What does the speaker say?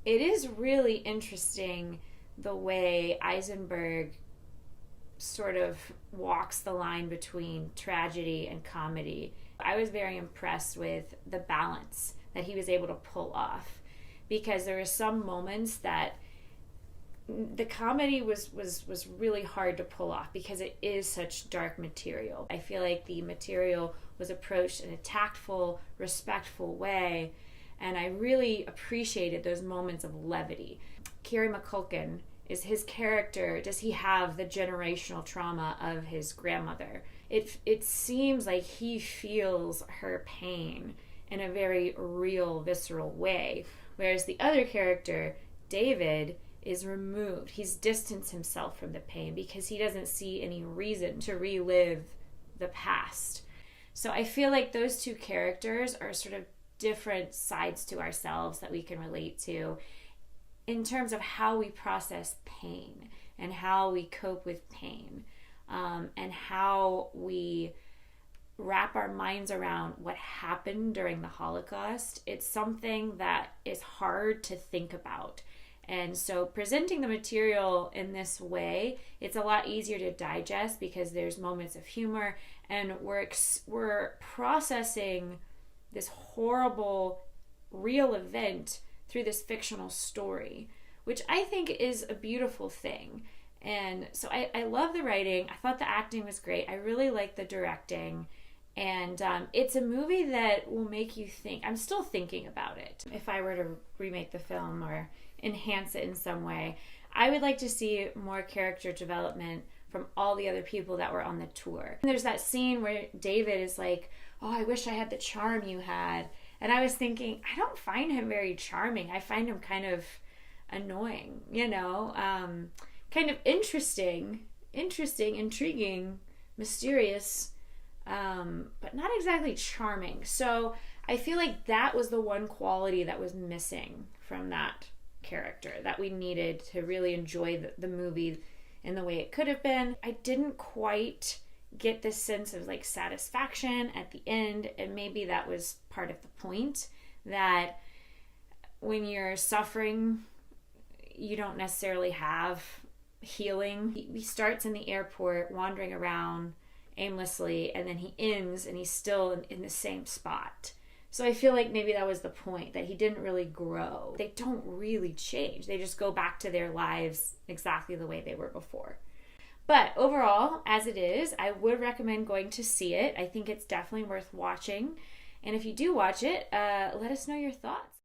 it is really interesting the way Eisenberg sort of walks the line between tragedy and comedy. I was very impressed with the balance that he was able to pull off, because there were some moments that the comedy was really hard to pull off because it is such dark material. I feel like the material was approached in a tactful, respectful way, and I really appreciated those moments of levity. Kieran McCulkin, is his character, does he have the generational trauma of his grandmother? It seems like he feels her pain in a very real, visceral way, whereas the other character, David, is removed. He's distanced himself from the pain because he doesn't see any reason to relive the past. So I feel like those two characters are sort of different sides to ourselves that we can relate to in terms of how we process pain and how we cope with pain, and how we wrap our minds around what happened during the Holocaust. It's something that is hard to think about. And so presenting the material in this way, it's a lot easier to digest because there's moments of humor, and we're processing this horrible real event through this fictional story, which I think is a beautiful thing. And so I love the writing. I thought the acting was great. I really like the directing. And it's a movie that will make you think. I'm still thinking about it. If I were to remake the film or enhance it in some way, I would like to see more character development from all the other people that were on the tour. And there's that scene where David is like, oh, I wish I had the charm you had. And I was thinking, I don't find him very charming. I find him kind of annoying, kind of interesting, intriguing, mysterious, but not exactly charming. So I feel like that was the one quality that was missing from that character that we needed to really enjoy the movie in the way it could have been. I didn't quite get this sense of like satisfaction at the end, and maybe that was part of the point, that when you're suffering you don't necessarily have healing. He starts in the airport wandering around aimlessly, and then he ends and he's still in the same spot. So I feel like maybe that was the point, that he didn't really grow. They don't really change. They just go back to their lives exactly the way they were before. But overall, as it is, I would recommend going to see it. I think it's definitely worth watching. And if you do watch it, let us know your thoughts.